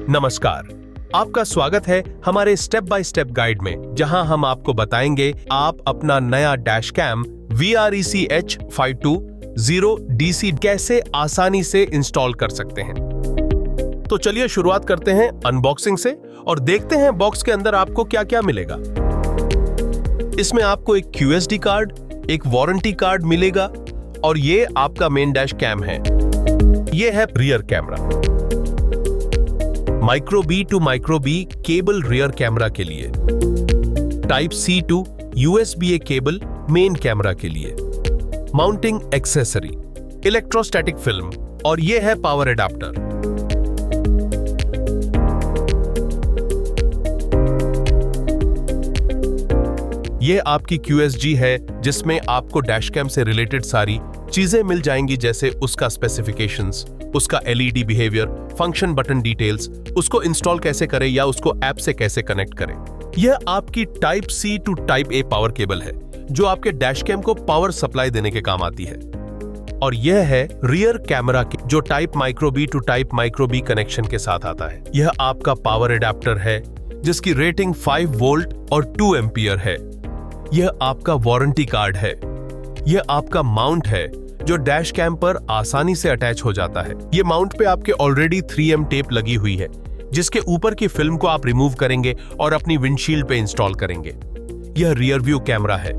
नमस्कार, आपका स्वागत है हमारे स्टेप बाय स्टेप गाइड में, जहां हम आपको बताएंगे आप अपना नया डैश कैम VREC H520DC कैसे आसानी से इंस्टॉल कर सकते हैं। तो चलिए शुरुआत करते हैं अनबॉक्सिंग से और देखते हैं बॉक्स के अंदर आपको क्या क्या मिलेगा। इसमें आपको एक QSD कार्ड, एक वारंटी कार्ड मिलेगा और ये आपका मेन डैश कैम है। ये है rear camera, micro B to micro B cable rear camera के लिए, type C to USB-A cable main camera के लिए, माउंटिंग एक्सेसरी, इलेक्ट्रोस्टैटिक फिल्म और यह है पावर एडाप्टर। यह आपकी QSG है जिसमें आपको डैश कैम से रिलेटेड सारी चीजें मिल जाएंगी, जैसे उसका स्पेसिफिकेशंस, उसका LED behaviour, function button details, उसको इंस्टॉल कैसे करें या उसको ऐप से कैसे कनेक्ट करें। यह आपकी type C to type A power cable है जो आपके डैश कैम को पावर सप्लाई देने के काम आती है। और यह है रियर कैमरा जो type micro B to type micro B connection के साथ आता है। यह आपका पावर एडाप्टर है जिसकी रेटिंग 5 वोल्ट और 2 एम्पियर है। यह आपका वारंटी कार्ड है। यह आपका माउंट है जो डैश कैम पर आसानी से अटैच हो जाता है। ये माउंट पे आपके ऑलरेडी 3M टेप लगी हुई है जिसके ऊपर की फिल्म को आप रिमूव करेंगे और अपनी विंडशील्ड पे इंस्टॉल करेंगे। यह रियर व्यू कैमरा है।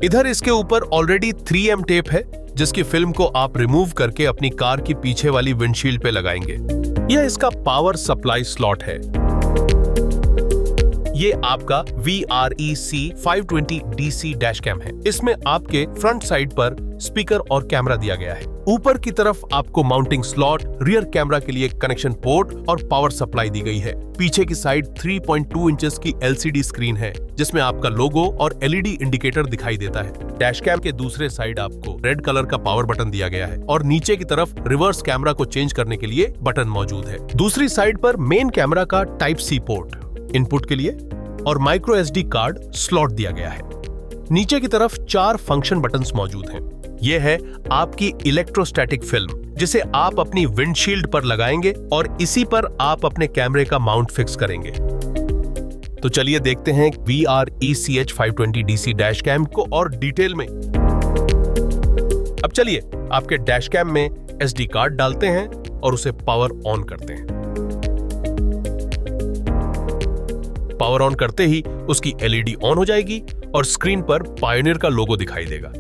इधर इसके ऊपर ऑलरेडी 3M टेप है जिसकी फिल्म को आप रिमूव करके अपनी कार की पीछे वाली विंडशील्ड पे लगाएंगे। यह इसका पावर सप्लाई स्लॉट है। ये आपका VREC 520DC डैश कैम है। इसमें आपके फ्रंट साइड पर स्पीकर और कैमरा दिया गया है। ऊपर की तरफ आपको माउंटिंग स्लॉट, रियर कैमरा के लिए कनेक्शन पोर्ट और पावर सप्लाई दी गई है। पीछे की साइड 3.2 इंचेस की LCD स्क्रीन है जिसमें आपका लोगो और LED इंडिकेटर दिखाई देता है। डैश कैम के दूसरे साइड आपको रेड कलर का पावर बटन दिया गया है और नीचे की तरफ रिवर्स कैमरा को चेंज करने के लिए बटन मौजूद है। दूसरी साइड पर मेन कैमरा का टाइप C पोर्ट इनपुट के लिए और माइक्रो SD कार्ड स्लॉट दिया गया है। नीचे की तरफ 4 फंक्शन बटन्स मौजूद हैं। यह है आपकी इलेक्ट्रोस्टैटिक फिल्म जिसे आप अपनी विंडशील्ड पर लगाएंगे और इसी पर आप अपने कैमरे का माउंट फिक्स करेंगे। तो चलिए देखते हैं VREC H520DC डैश कैम को और डिटेल में। अब चलिए आपके डैश कैम में SD कार्ड डालते हैं और उसे पावर ऑन करते हैं। पावर ऑन करते ही उसकी LED ऑन हो जाएगी और स्क्रीन पर पायोनियर का लोगो दिखाई देगा।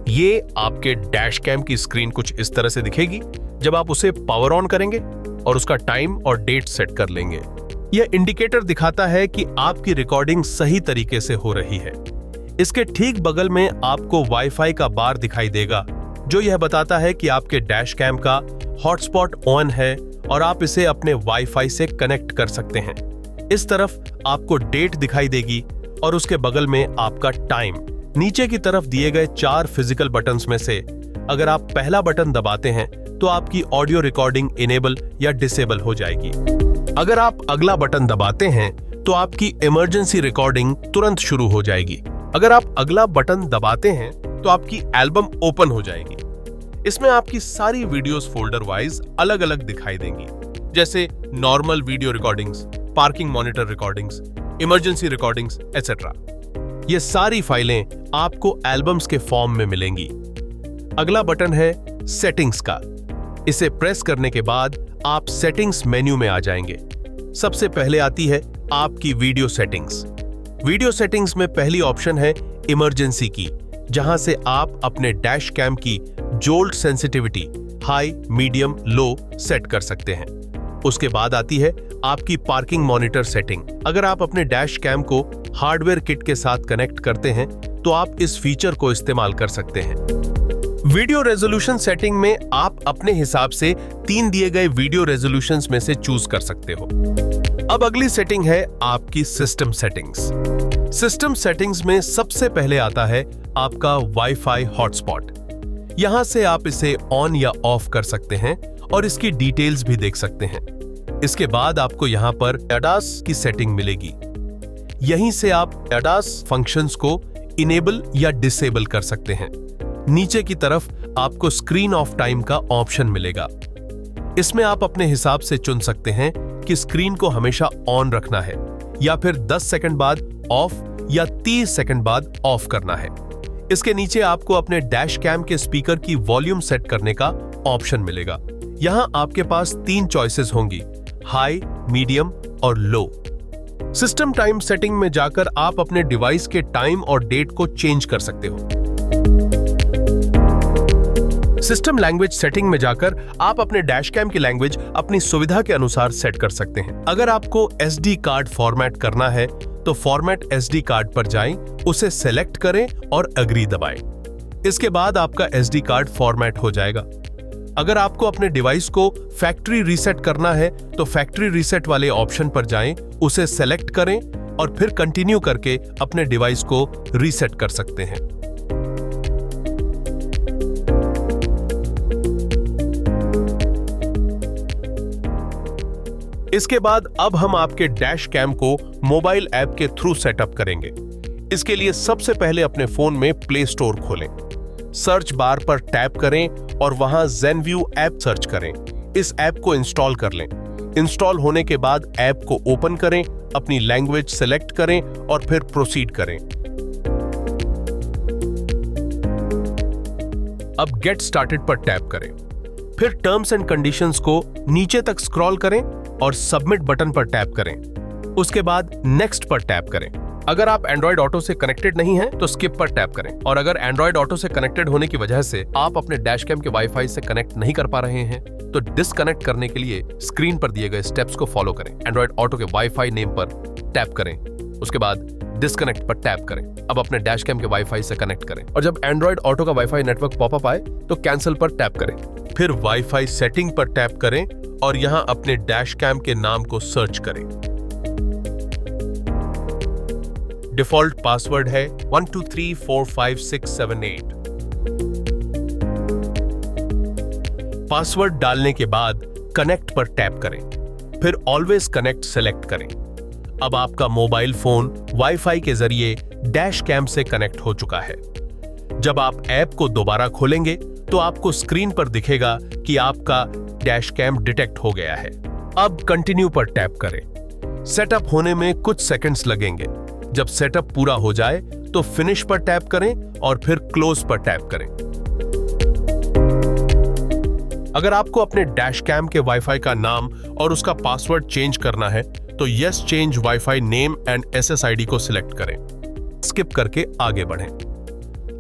ये आपके डैश कैम की स्क्रीन कुछ इस तरह से दिखेगी जब आप उसे पावर ऑन करेंगे और उसका टाइम और डेट सेट कर लेंगे। यह इंडिकेटर दिखाता है कि आपकी रिकॉर्डिंग सही तरीके से हो रही है। इसके ठीक बगल में आपको वाईफाई का बार दिखाई देगा जो यह बताता है कि आपके डैश कैम का हॉटस्पॉट ऑन है और आप इसे अपने वाईफाई से कनेक्ट कर सकते हैं। इस तरफ आपको डेट दिखाई देगी और उसके बगल में आपका टाइम। नीचे की तरफ दिए गए 4 फिजिकल बटन्स में से अगर आप पहला बटन दबाते हैं तो आपकी ऑडियो रिकॉर्डिंग इनेबल या डिसेबल हो जाएगी। अगर आप अगला बटन दबाते हैं तो आपकी इमरजेंसी रिकॉर्डिंग तुरंत शुरू हो जाएगी। अगर आप अगला बटन दबाते हैं तो आपकी एल्बम ओपन हो जाएगी। इसमें आपकी सारी वीडियोस फोल्डर वाइज अलग अलग दिखाई देंगी, जैसे normal video recordings, parking monitor recordings, emergency recordings etcetera. ये सारी फाइलें आपको एल्बम्स के फॉर्म में मिलेंगी। अगला बटन है सेटिंग्स का। इसे प्रेस करने के बाद आप सेटिंग्स मेन्यू में आ जाएंगे। सबसे पहले आती है आपकी वीडियो सेटिंग्स। वीडियो सेटिंग्स में पहली ऑप्शन है इमरजेंसी की, जहां से आप अपने डैश कैम की जोल्ट सेंसिटिविटी हाई, मीडियम, लो सेट कर सकते हैं। उसके बाद आती है आपकी पार्किंग मॉनिटर सेटिंग। अगर आप अपने डैश कैम को हार्डवेयर किट के साथ कनेक्ट करते हैं तो आप इस फीचर को इस्तेमाल कर सकते हैं। वीडियो रेजोल्यूशन सेटिंग में आप अपने हिसाब से 3 दिए गए वीडियो रेजोल्यूशंस में से चूज कर सकते हो। अब अगली सेटिंग है आपकी सिस्टम सेटिंग्स। सिस्टम सेटिंग्स में सबसे पहले आता है आपका वाईफाई हॉटस्पॉट। यहां से आप इसे ऑन या ऑफ कर सकते हैं और इसकी डिटेल्स भी देख सकते हैं। इसके बाद आपको यहां पर ADAS की सेटिंग मिलेगी। यहीं से आप ADAS फंक्शंस को इनेबल या डिसेबल कर सकते हैं। नीचे की तरफ आपको स्क्रीन ऑफ टाइम का ऑप्शन मिलेगा। इसमें आप अपने हिसाब से चुन सकते हैं कि स्क्रीन को हमेशा ऑन रखना है या फिर 10 सेकंड बाद ऑफ या 30 सेकंड बाद ऑफ करना है। इसके नीचे आपको अपने डैश कैम के स्पीकर की वॉल्यूम सेट करने का ऑप्शन मिलेगा। यहां आपके पास 3 चॉइसेस होंगी, हाई, मीडियम और लो। सिस्टम टाइम सेटिंग में जाकर आप अपने डिवाइस के टाइम और डेट को चेंज कर सकते हो। सिस्टम लैंग्वेज सेटिंग में जाकर आप अपने डैश कैम की लैंग्वेज अपनी सुविधा के अनुसार सेट कर सकते हैं। अगर आपको SD कार्ड फॉर्मेट करना है तो फॉर्मेट SD कार्ड पर जाएं, उसे सेलेक्ट करें और एग्री दबाएं। इसके बाद आपका SD कार्ड फॉर्मेट हो जाएगा। अगर आपको अपने डिवाइस को फैक्ट्री रीसेट करना है तो फैक्ट्री रीसेट वाले ऑप्शन पर जाएं, उसे सेलेक्ट करें और फिर कंटिन्यू करके अपने डिवाइस को रीसेट कर सकते हैं। इसके बाद अब हम आपके डैश कैम को मोबाइल ऐप के थ्रू सेटअप करेंगे। इसके लिए सबसे पहले अपने फोन में प्ले स्टोर खोलें, सर्च बार पर टैप करें और वहां ZenView ऐप सर्च करें। इस ऐप को इंस्टॉल कर लें। इंस्टॉल होने के बाद ऐप को ओपन करें, अपनी लैंग्वेज सेलेक्ट करें और फिर प्रोसीड करें। अब गेट स्टार्टेड पर टैप करें, फिर टर्म्स एंड कंडीशंस को नीचे तक स्क्रॉल करें और सबमिट बटन पर टैप करें। उसके बाद नेक्स्ट पर टैप करें। अगर आप एंड्रॉइड ऑटो से कनेक्टेड नहीं हैं तो स्किप पर टैप करें, और अगर एंड्रॉइड ऑटो से कनेक्टेड होने की वजह से आप अपने डैश कैम के वाईफाई से कनेक्ट नहीं कर पा रहे हैं तो डिस्कनेक्ट करने के लिए स्क्रीन पर दिए गए स्टेप्स को फॉलो करें। एंड्रॉइड ऑटो के वाईफाई नेम पर टैप करें, उसके बाद डिस्कनेक्ट पर टैप करें। अब अपने डैश कैम के वाईफाई से कनेक्ट करें और जब एंड्रॉइड ऑटो का वाईफाई नेटवर्क पॉपअप आए तो कैंसिल पर टैप करें। फिर वाईफाई सेटिंग पर टैप करें और यहां अपने डैश कैम के नाम को सर्च करें। डिफॉल्ट पासवर्ड है 12345678। पासवर्ड डालने के बाद कनेक्ट पर टैप करें, फिर ऑलवेज कनेक्ट सेलेक्ट करें। अब आपका मोबाइल फोन वाईफाई के जरिए डैश कैम से कनेक्ट हो चुका है। जब आप ऐप को दोबारा खोलेंगे तो आपको स्क्रीन पर दिखेगा कि आपका डैश कैम डिटेक्ट हो गया है। अब कंटिन्यू पर टैप करें। सेटअप होने में कुछ सेकंड्स लगेंगे। जब सेटअप पूरा हो जाए तो फिनिश पर टैप करें और फिर क्लोज पर टैप करें। अगर आपको अपने डैश कैम के वाईफाई का नाम और उसका पासवर्ड चेंज करना है तो yes change wifi name and SSID को सिलेक्ट करें। स्किप करके आगे बढ़ें।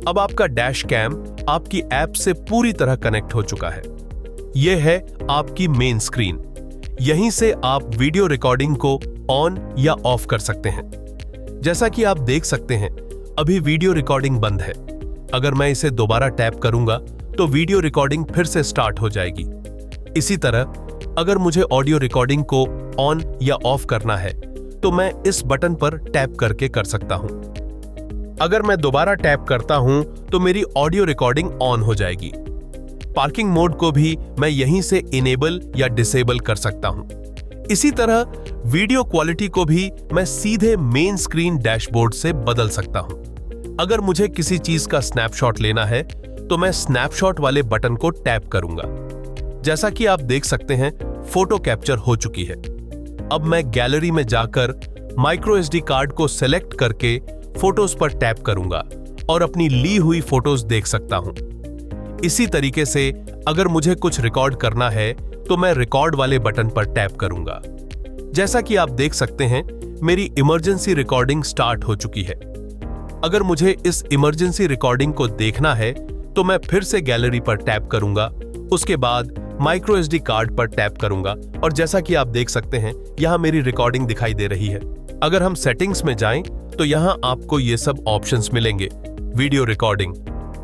अब आपका डैश कैम आपकी ऐप से पूरी तरह कनेक्ट हो चुका है। यह है आपकी मेन स्क्रीन। यहीं से आप वीडियो रिकॉर्डिंग को ऑन या ऑफ कर सकते हैं। जैसा कि आप देख सकते हैं अभी वीडियो रिकॉर्डिंग बंद है। अगर मैं इसे दोबारा टैप करूंगा तो वीडियो रिकॉर्डिंग फिर से स्टार्ट हो जाएगी। इसी तरह अगर मुझे ऑडियो रिकॉर्डिंग को ऑन या ऑफ करना है तो मैं इस बटन पर टैप करके कर सकता हूं। अगर मैं दोबारा टैप करता हूं तो मेरी ऑडियो रिकॉर्डिंग ऑन हो जाएगी। पार्किंग मोड को भी मैं यहीं से इनेबल या डिसेबल कर सकता हूं। इसी तरह वीडियो क्वालिटी को भी मैं सीधे मेन स्क्रीन डैशबोर्ड से बदल सकता हूं। अगर मुझे किसी चीज का स्नैपशॉट लेना है तो मैं स्नैपशॉट वाले बटन को टैप करूंगा। जैसा कि आप देख सकते हैं फोटो कैप्चर हो चुकी है। अब मैं गैलरी में जाकर माइक्रो SD कार्ड को सेलेक्ट करके फोटोज पर टैप करूंगा और अपनी ली हुई फोटोज देख सकता हूं। इसी तरीके से अगर मुझे कुछ रिकॉर्ड करना है तो मैं रिकॉर्ड वाले बटन पर टैप करूंगा। जैसा कि आप देख सकते हैं मेरी इमरजेंसी रिकॉर्डिंग स्टार्ट हो चुकी है। अगर मुझे इस इमरजेंसी रिकॉर्डिंग को देखना है तो मैं फिर से गैलरी पर टैप करूंगा, उसके बाद माइक्रो SD कार्ड पर टैप करूंगा और जैसा कि आप देख सकते हैं यहां मेरी रिकॉर्डिंग दिखाई दे रही है। अगर हम सेटिंग्स में जाएं तो यहां आपको ये सब ऑप्शंस मिलेंगे। वीडियो रिकॉर्डिंग,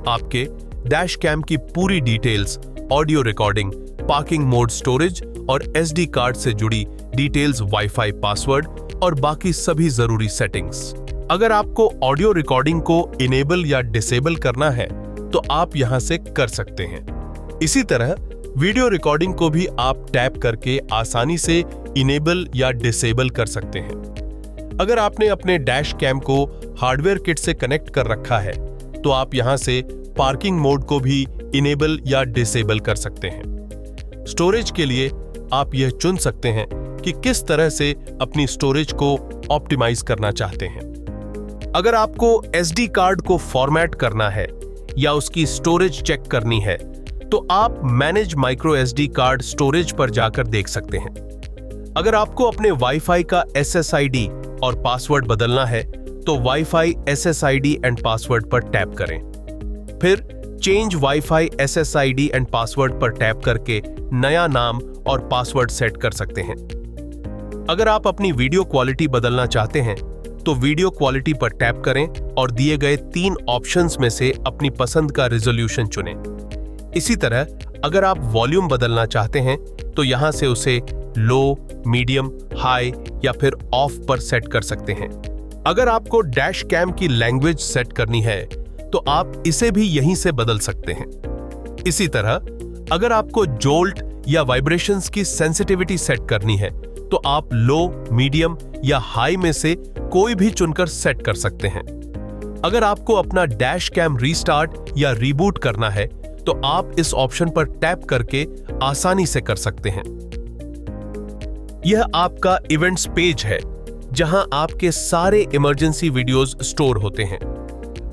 आपके डैश कैम की पूरी details, audio recording, parking mode storage और SD कार्ड से जुड़ी डिटेल्स, वाईफाई पासवर्ड और बाकी सभी जरूरी सेटिंग्स। अगर आपको ऑडियो रिकॉर्डिंग को इनेबल या डिसेबल करना है तो आप यहां से कर सकते हैं। इसी तरह वीडियो रिकॉर्डिंग को भी आप टैप करके आसानी से इनेबल या डिसेबल कर सकते हैं। अगर आपने अपने डैश कैम को हार्डवेयर किट से कनेक्ट कर रखा है तो आप यहां से पार्किंग मोड को भी इनेबल या डिसेबल कर सकते हैं। स्टोरेज के लिए आप यह चुन सकते हैं कि किस तरह से अपनी स्टोरेज को ऑप्टिमाइज करना चाहते हैं। अगर आपको SD कार्ड को फॉर्मेट करना है या उसकी स्टोरेज चेक करनी है तो आप manage micro SD card storage पर जाकर देख सकते हैं। अगर आपको अपने वाईफाई का SSID और पासवर्ड बदलना है तो वाईफाई SSID एंड पासवर्ड पर टैप करें। फिर change wifi SSID and password पर टैप करके नया नाम और पासवर्ड सेट कर सकते हैं। अगर आप अपनी वीडियो क्वालिटी बदलना चाहते हैं तो वीडियो क्वालिटी पर टैप करें और दिए गए 3 ऑप्शंस में से अपनी पसंद का रिजोल्यूशन चुनें। इसी तरह अगर आप वॉल्यूम बदलना चाहते हैं तो यहां से उसे लो, मीडियम, हाई या फिर ऑफ पर सेट कर सकते हैं। अगर आपको डैश कैम की लैंग्वेज सेट करनी है तो आप इसे भी यहीं से बदल सकते हैं। इसी तरह अगर आपको जोल्ट या वाइब्रेशंस की सेंसिटिविटी सेट करनी है तो आप लो, मीडियम या हाई में से कोई भी चुनकर सेट कर सकते हैं। अगर आपको अपना डैश कैम रीस्टार्ट या रीबूट करना है तो आप इस ऑप्शन पर टैप करके आसानी से कर सकते हैं। यह आपका इवेंट्स पेज है जहां आपके सारे इमरजेंसी वीडियोस स्टोर होते हैं।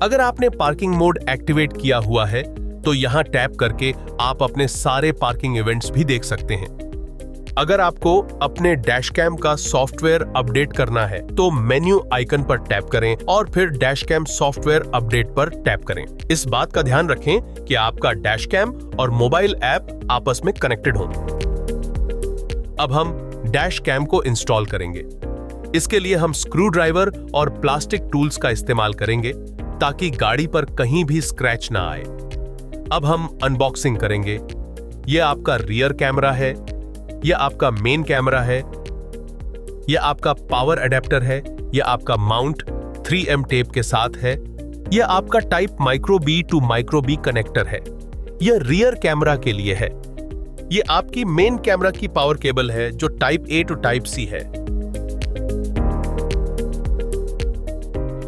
अगर आपने पार्किंग मोड एक्टिवेट किया हुआ है तो यहां टैप करके आप अपने सारे पार्किंग इवेंट्स भी देख सकते हैं। अगर आपको अपने डैश कैम का सॉफ्टवेयर अपडेट करना है तो मेन्यू आइकन पर टैप करें और फिर डैश कैम सॉफ्टवेयर अपडेट पर टैप करें। इस बात का ध्यान रखें कि आपका डैश कैम और मोबाइल ऐप आपस में कनेक्टेड हो। अब हम डैश कैम को इंस्टॉल करेंगे। इसके लिए हम स्क्रू ड्राइवर और प्लास्टिक टूल्स का इस्तेमाल करेंगे ताकि गाड़ी पर कहीं भी स्क्रैच ना आए। अब हम अनबॉक्सिंग करेंगे। यह आपका रियर कैमरा है, यह आपका मेन कैमरा है, यह आपका पावर अडेप्टर है, यह आपका माउंट 3M टेप के साथ है, यह आपका type micro B to micro B connector है, यह रियर कैमरा के लिए है, यह आपकी मेन कैमरा की पावर केबल है जो type A to type C है।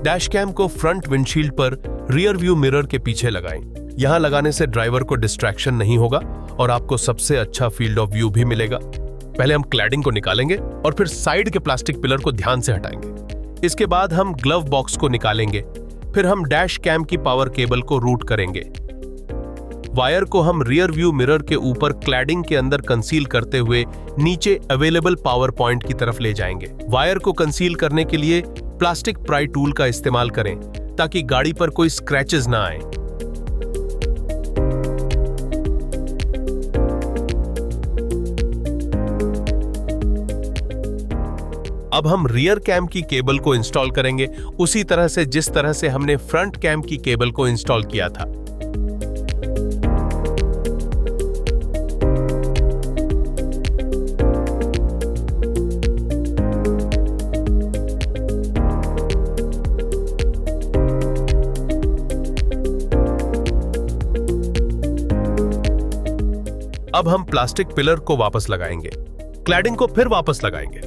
डैश कैम को फ्रंट विंडशील्ड पर रियर व्यू मिरर के पीछे लगाएं। यहां लगाने से ड्राइवर को डिस्ट्रैक्शन नहीं होगा और आपको सबसे अच्छा फील्ड ऑफ व्यू भी मिलेगा। पहले हम क्लैडिंग को निकालेंगे और फिर साइड के प्लास्टिक पिलर को ध्यान से हटाएंगे। इसके बाद हम ग्लव बॉक्स को निकालेंगे। फिर हम डैश कैम की पावर केबल को रूट करेंगे। वायर को हम रियर व्यू मिरर के ऊपर क्लैडिंग के अंदर कंसील करते हुए नीचे अवेलेबल पावर पॉइंट की तरफ ले जाएंगे। वायर को कंसील करने के लिए प्लास्टिक प्राई टूल का इस्तेमाल करें ताकि गाड़ी पर कोई स्क्रैचेस ना आए। अब हम रियर कैम की केबल को इंस्टॉल करेंगे उसी तरह से जिस तरह से हमने फ्रंट कैम की केबल को इंस्टॉल किया था। अब हम प्लास्टिक पिलर को वापस लगाएंगे। क्लैडिंग को फिर वापस लगाएंगे।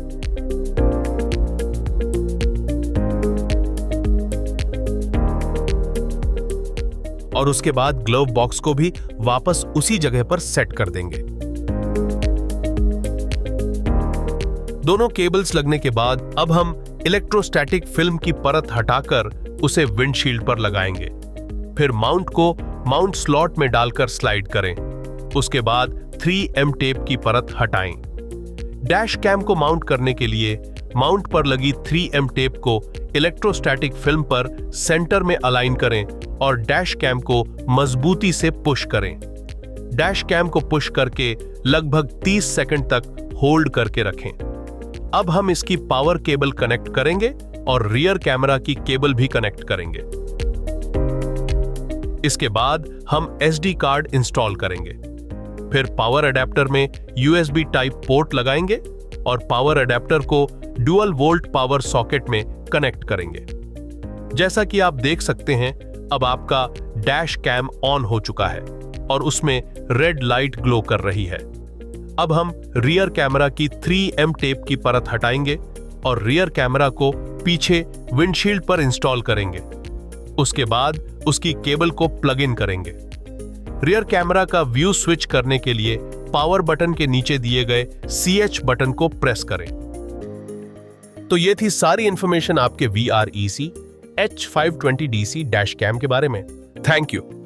और उसके बाद ग्लव बॉक्स को भी वापस उसी जगह पर सेट कर देंगे। दोनों केबल्स लगने के बाद अब हम इलेक्ट्रोस्टैटिक फिल्म की परत हटाकर उसे विंडशील्ड पर लगाएंगे। फिर माउंट को माउंट स्लॉट में डालकर स्लाइड करें। उसके बाद 3M टेप की परत हटाएं। डैश कैम को माउंट करने के लिए माउंट पर लगी 3M टेप को इलेक्ट्रोस्टैटिक फिल्म पर सेंटर में अलाइन करें और डैश कैम को मजबूती से पुश करें। डैश कैम को पुश करके लगभग 30 सेकंड तक होल्ड करके रखें। अब हम इसकी पावर केबल कनेक्ट करेंगे और रियर कैमरा की केबल भी कनेक्ट करेंगे। इसके बाद हम SD कार्ड इंस्टॉल करेंगे। फिर पावर अडेप्टर में USB टाइप पोर्ट लगाएंगे और पावर अडेप्टर को डुअल वोल्ट पावर सॉकेट में कनेक्ट करेंगे। जैसा कि आप देख सकते हैं अब आपका डैश कैम ऑन हो चुका है और उसमें रेड लाइट ग्लो कर रही है। अब हम रियर कैमरा की 3M टेप की परत हटाएंगे और रियर कैमरा को पीछे विंडशील्ड पर इंस्टॉल करेंगे। उसके बाद उसकी केबल को प्लग इन करेंगे। रियर कैमरा का व्यू स्विच करने के लिए पावर बटन के नीचे दिए गए CH बटन को प्रेस करें। तो ये थी सारी इंफॉर्मेशन आपके VREC H520DC डैश कैम के बारे में। Thank you.